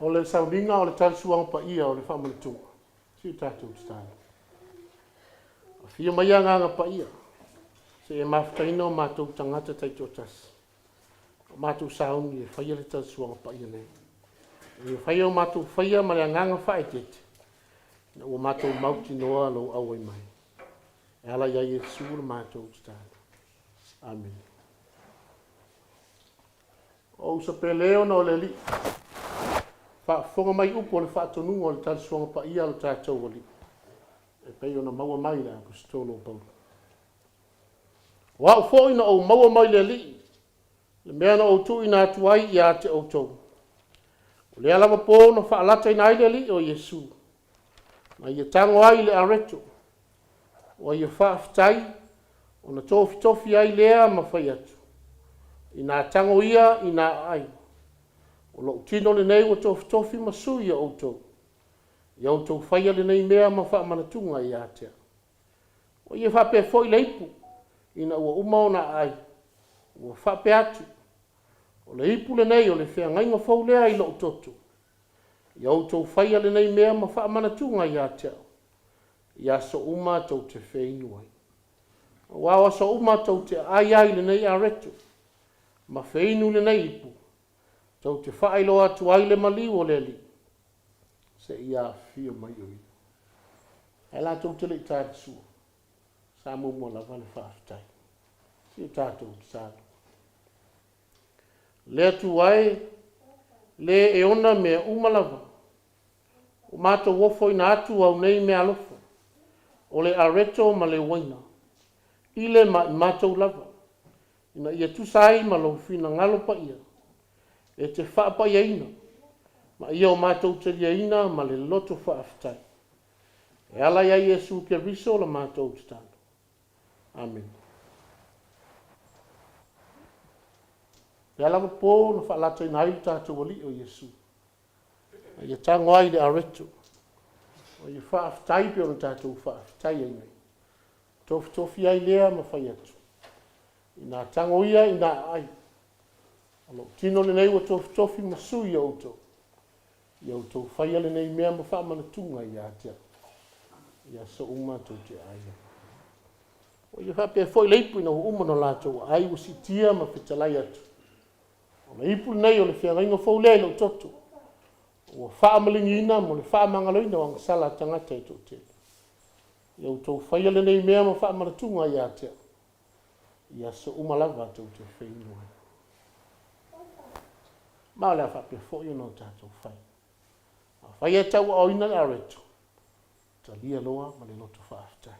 O le saulinga o le talisuanga pa ia o le whamanitunga. Si tātou te tāna. A whia mai anga pa ia. Se e mawhataina o mātou tangata taito tasi. O mātou saungi e whaia le talisuanga pa ia nei. E whaia o mātou whaia ma le anganga whae tete. Na ua mātou mauti noa lo au ai mai. E ala ia Yesu le mātou te tāna. Amen. O usa peleo na o le li. Whafonga mai upo le whaatonu o le talisuanga pa ia lo tātou o li. E pei ona maua mai la Apostolo Paulu. Wa fo ina o maua mai le li. Le mea na o tu ina atuai ia te o tou. O le ala po na whaalata ina ai le li o Yesu. Na ia tango ai le areto. O ia whaaftai. O na tofi ai lea ma whai atu. Ina tango ia ina ai. O lo tino le nei o tofi masui o tou. Ia o tou whaia le nei mea ma wha manatunga i atea. O ia whape foi leipu. Ina ua umao na ai. Ua whape atu. O le ipu le nei o le whea ngainga fau lea i lo toto. Ia o tou whaia le nei mea ma wha manatunga i atea. Ia so uma tau te whainu ai. O awa so uma tau te ai le nei a reto. Ma whainu le nei ipu. Tau te whaelo atu ai le mali o le li. Se ia fio mai oi. Hai la tau te le tātu sua. Sa mumo la vale whaafitai. Si tātou te tātou. Le atu ai, le e ona mea umalawa. O mātou wofo ina atu au nei mea lofo. O le areto ma le waina. Ile ma mātou lava. Ina ia tusai ma lo fina ngalo pa ia. E te whaapa iaina. Ma ia o mātou te iaina ma le loto whaafitai. E ala ia Yesu ke riso la mātou te tātou. Amen. E ala po na whaalata ina ai tātou wali o Yesu. Ia tango ai le areto. O ia whaafitai pe o na tātou whaafitai ai nei. Tofi ai lea ma whai atu. Ina tango ia ina ai. Alo tino le nei wa tofi masui o to. Ia o tau whaia le nei mea ma wha manatunga i atea. Ia so uma tau te aia. O ia whapea foi leipu ina uma no lātou ai o si tia ma whitalai atu. O le ipu nei o le whiangainga fau lea ilo toto. O wha amalingi ina mo le wha mangaloina o angasala tangata i tau te. Ia o tau whaia le nei mea ma wha manatunga i atea. Ia so uma lava tau te whainua. Ma le whapea foi no tātou whai. Whai e tau o ina le areto. Ta lia loa ma le loto whaafitai.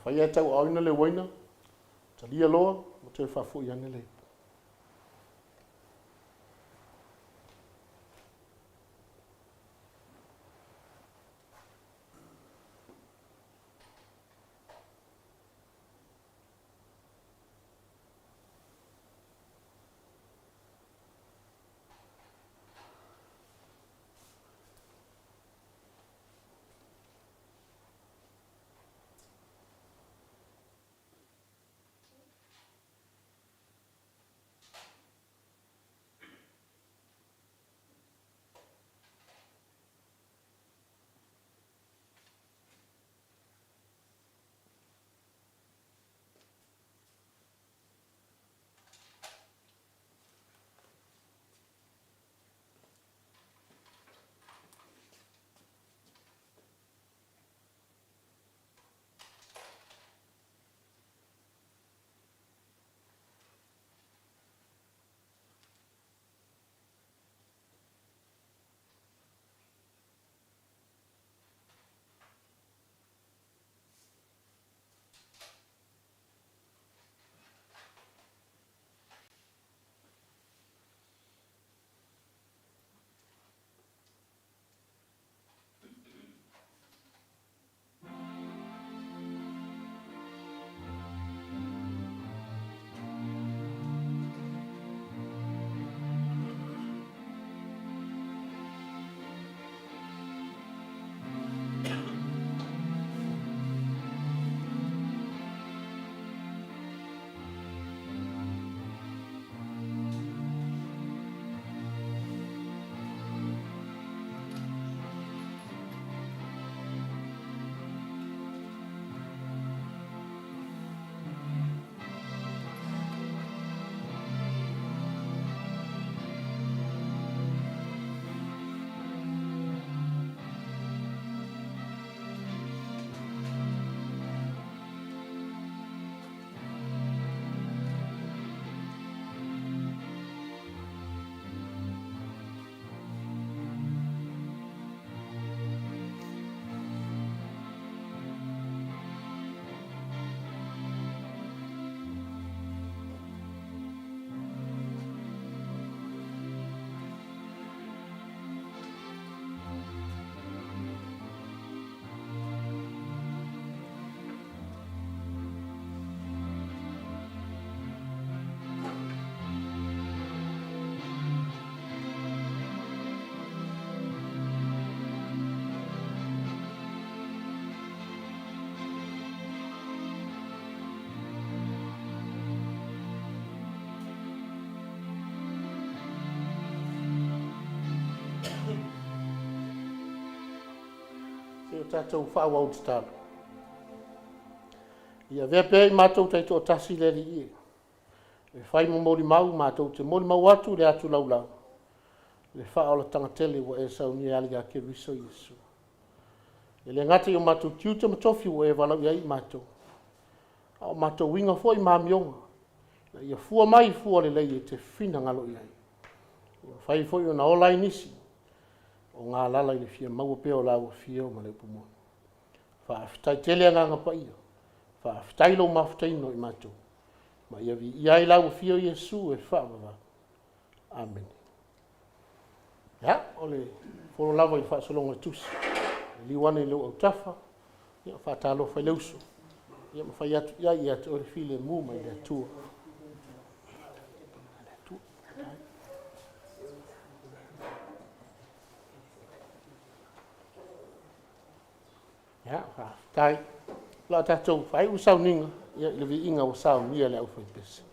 whai e tau au ina le waina, talia loa, mo te whafu i ane le. o tātou whaau au te tālu. Ia vea pēr i mātou taito o tasi le li ie. Le whai mo mori mau mātou te mori mau atu le atu lau lau. Le whaau la tangatele wa e sau ni ali a ke riso Yesu. E le ngate o mātou tiuta matofi wa e walau ia i mātou. O mātou winga fo i māmionga. Na ia fua mai fua le lei e te whina ngalo i ai. Whai fo i o na olai nisi. O ngā lala i le fia maua peo lau fia o male pumo. Whaafitai tele a nganga pa ia. Whaafitai lo mafitai no i mātou. Ma ia vi ia i lau fia o Yesu e whaamava. Amen. Ya, ole foro lava i whaasolonga tusi. Liwane i leo au tafa. Ia whaatalo whai leuso. Ia ma whai atu ia i atu ore file mu mai le atua. Ya, tai. La tatou fai usau ninga, ia le vi inga usau nia le au fai pese.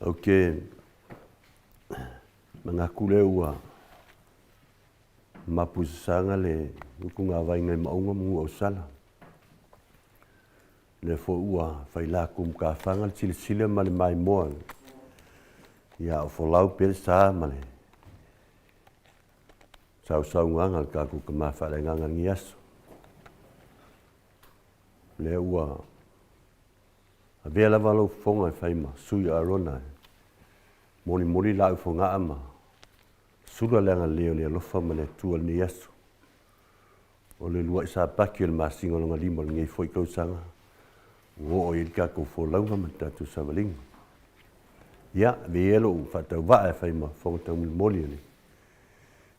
Okay. Mangaku le ua mapusanga le ukunga vai ngai maunga mu o sala. Le fo ua faila kum ka fanga sile male mai mo. Ya o fo lau pe sa male. Sau nganga ka ku kama fa le nganga ngias. Le ua avela valo fonga faima sui arona. Moni lau fonga ama. Sula lenga leo le lofa mane tua ni yasu. O le lua isa paki le masinga longa lima le ngai foi kausanga. Wo o ilka ko fo launga matatu savaling. Ya veelo u fatau va e faima fonga tau moli le.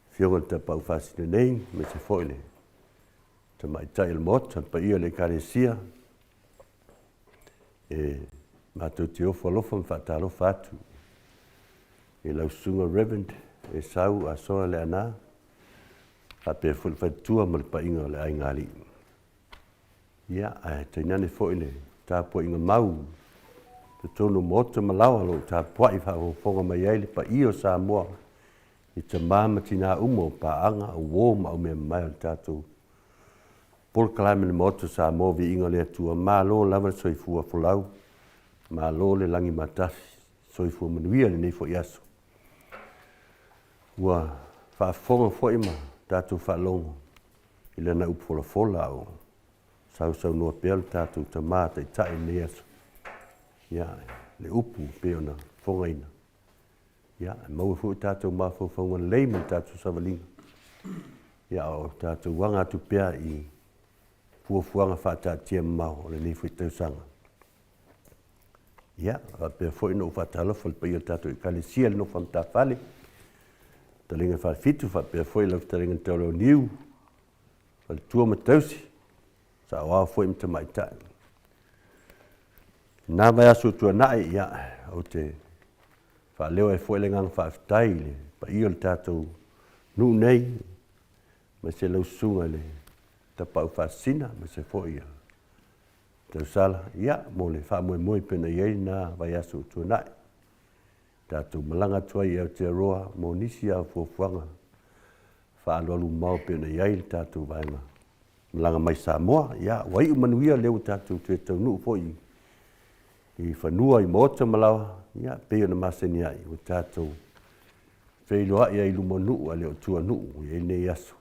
Fionga ta pau fasine nei me se foile. Ta mai tai il mot pa ia le karesia. Matu te ofo lofa fatalo fatu. E lau sunga reverend e sau a soa le ana a pe fulfatua mal pa inga le ai ngali ia a te nane fo ile ta po inga mau te tonu moto malawa lo ta po i fa fonga mai ele pa io sa mo i te mama tina umo pa anga o wo ma o me mai tatu por klame le moto sa mo vi inga le tua ma lo lava soi fu fulau ma lo le langi mata soi fu manuia le nei fo yaso wa fa fonga fo ima tatu fa longo ila na upola fola o sau no pel tatu tamata tai neas ya le upu peona fonga ina ya mo fu tatu ma fo fonga le mo tatu savaling ya o tatu wanga tu pea I fu fuanga fa tatu ma le ni fu tsanga ya va pe fo ino fa talo fo pe tatu kalisia no fanta fale talinga fa fitu fa pe foi la talinga tolo niu fa tua matausi sa wa foi mta mai ta na va asu tua nai ya o te fa leo e foi lengang fa taile pa io tato nu nei ma se lo sunga le ta pa fa sina ma se foi ya te sala ya mo le fa mo pena ye na va asu tua nai tatu malanga tua I te roa mo nisi a fuafuanga fa alolu mau pena yai tatu vainga malanga mai Samoa ya wai manuia leu tatu te tau nu foi I fanua I mota malawa ya pe na maseni ai o tatu feiloa ia I lumonu a leo tua nu I ne yaso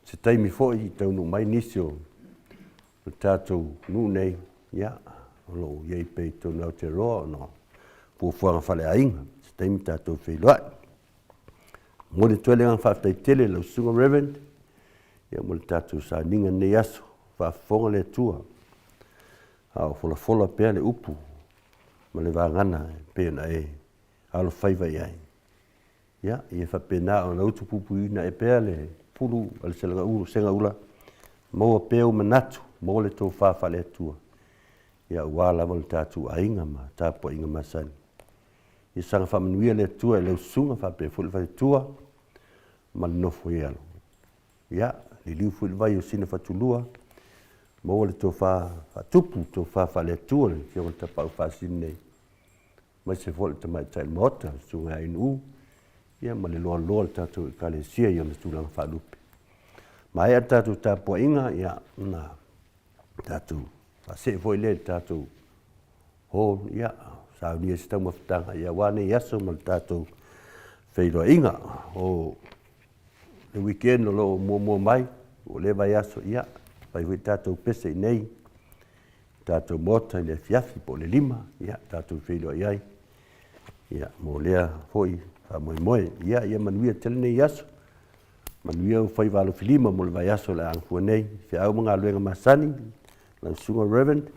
se taimi foi tau nu mai nisio o tatu nu nei ya lo yei pe tau na te roa no fuafuanga fale ainga taimi tatou wheloa. Mo le tuele ngang whaftai tele lau sunga reverend, ia mo le tatou sa ninga nei aso, whafonga le tua. Ao fola pea le upu, ma le wangana pea na alo whaiva iai. Ia, ia whapena o na utu pupu ina pea le pulu, ale selanga ulu, senga ula, maua pea manatu, mo le tō whafa le tua. Ia ua lama le tatou ainga ma, tapo inga masani. I sanga whamanuia le tua le usunga whape fuli whai tua ma le nofo I alo. Ia, li liu fuli vai o sina whatulua maua le tō whatupu tō whafa le tua le kia wata pau whasini nei. Mai se foli ta mai tai mota sunga inu ia ma le loa le tatou I kale sia I ona tulanga whalupe. Ma ea tatou tāpua inga ia na tatou whase foi le tatou ho ia sa ni sta mo tanga ia wane yaso mal tato feilo inga o le weekend lo mo mai o le vai yaso ia vai vi tato pese nei tato mota le fiafi po le lima ia tato feilo ia ia mo le foi a mo ia manuia tele nei yaso manuia foi valo filima mo le vai yaso la anfu nei fe au mga luenga masani la sunga reverend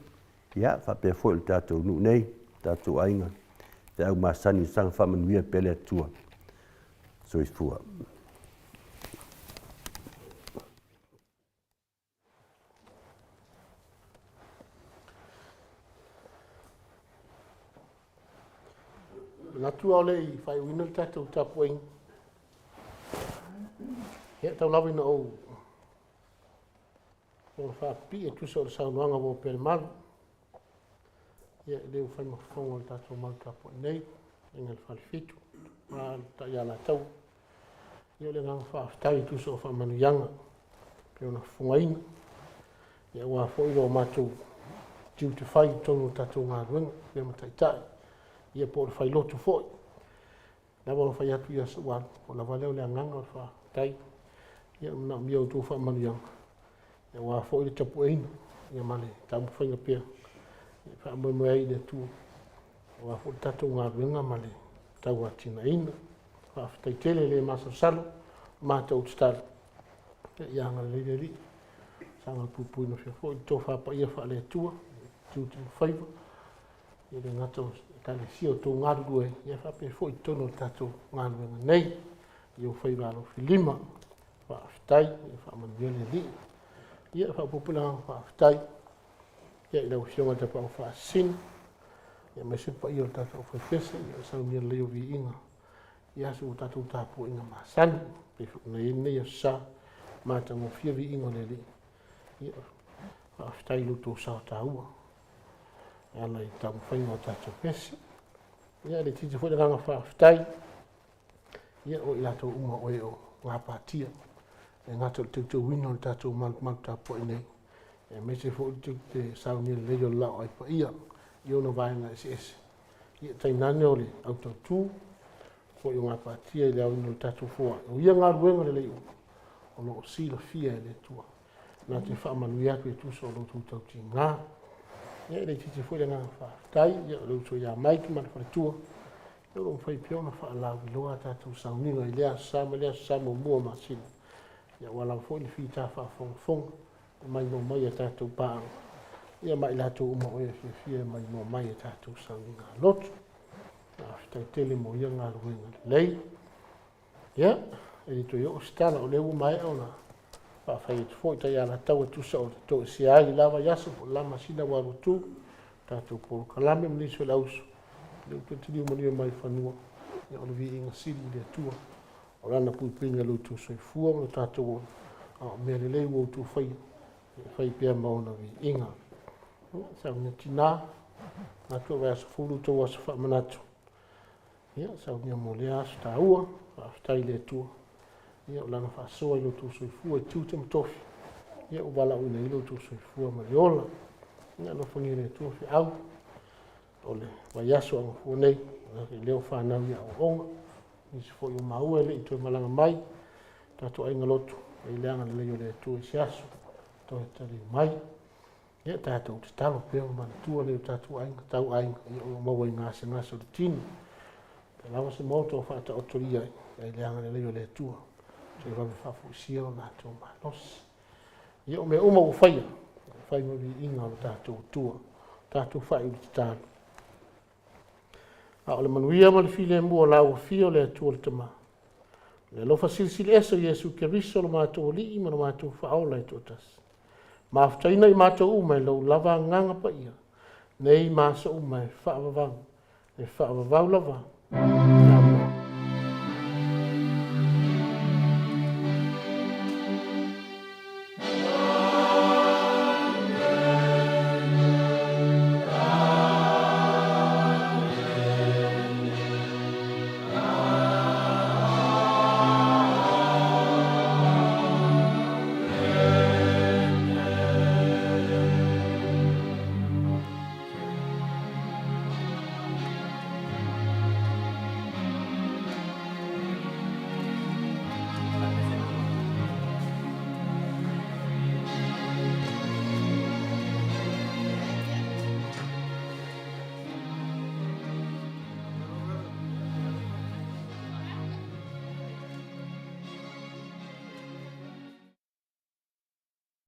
ia fa pe foi tato nu nei tatu ainga te au masani sang whamanuia pele atua. So I fua. Na tua ole I whai wina tatou tapu ainga. Hea tau lawi na ou. Kona wha pi e tusa o le saunuanga mo pere malu. ia le ufai mafonga o tatou mautapo nei inga le whalifitu ma ta ia la tau ia le nganga whaaftai tuso o whamanuianga peo na fungaina ia ua fo ilo o matou tiu te whai tonu tatou ngā ruenga peo mataitai ia po le whai lotu foi na wala whai atu ia sa wala o la valeo le nganga o whaaftai ia na mia o tō whamanuianga ia ua fo ilo tapu eina ia male tamu whainga peo fa mo mo ai de tu wa fo tato nga venga male tau atina ina fa ftai tele le masa salo ma tau star ya nga le le sanga pupu no fo to fa pa ia fa le tua tu tu faiva ia le ngato tale sio to nga due ia fa pe fo to no tato nga venga nei io faiva lo filima fa ftai fa man vele li ia fa popula fa ftai ia ila usioma te pa ufa sin ia me se pa ia tata ufa pesa ia sa unia leo vi inga ia su tata utapu inga masan pe fukuna ine ia sa mata ngofia vi inga leli ia fa aftai luto sa taua ia la i tamu whainga o tata pesa ia le titi fwere nganga fa aftai ia o ila tau uma oe o ngā pātia e ngata o te wino o tata malu tapu inei e me se fo te sau ni le yo la ai pa ia yo no vai na ese ia tai nane ole auto tu fo yo ngapa tia le au no tatu fo o ia nga ruenga le leo o no si la fia le tua na te fa manuia pe tu so lo tu tau ti nga ia le titi fo le nga fa tai ia lo so ya mai tu ma fa tua yo lo fai pio na fa la vi lo ata tu sau ni le sa mo mo ma sin ia wala fo le fita fa fong mai no mai e tātou pāng. Ia mai lātou uma oe fia mai no mai e tātou sanginga lot. Whitai tele mo ia ngā ruenga lei. Ia, e to yo stala o lewu mai au na. Whawhai e tufoi tai ala tau e tusa o to se ai lava yaso po lama sina waru tu. Tātou polo kalame mniso lausu. Leu petiliu mani mai whanua. Ia ono vi inga siri i le tua. O rana pui pinga lo tu soi fua mo tātou o mea le leu o tu whai. Fai pia mauna vi inga. Sa unia tina, na tua vai asa fulu tau asa wha manatu. Ia, sa unia mo lea asa ta ua, wha aftai le tua. Ia, ulana wha soa ilo tu soifua, tiu te matofi. Ia, uwala uina ilo tu soifua mariola. Ia, no whangi le tua fi au. Ole, wai aso anga fua nei, leo whanau ia o onga. Nisi fo i maua ele, i tue malanga mai. Tato ainga lotu, e leanga le leo le tua isi aso. Toi tali mai ia tātou te talo peo mana tua leo tātou ainga tau ainga ia o maua i ngāse ngāse o te tini te lawa se moto o whaata otoria i leanga le leo le tua te rawe whafu sia o nātou manos ia o mea uma u whaia whai mawi inga o tātou tua tātou whai uri te tālo a ole manuia ma le file mua lau fio le tua le tama le lofa silsili eso Yesu Keriso lo mātou li ima lo mātou whaola i tōtas Maftaina i mātou umai lau lava nganga pa ia. Nei māsa umai whaavavau. E whaavavau lava.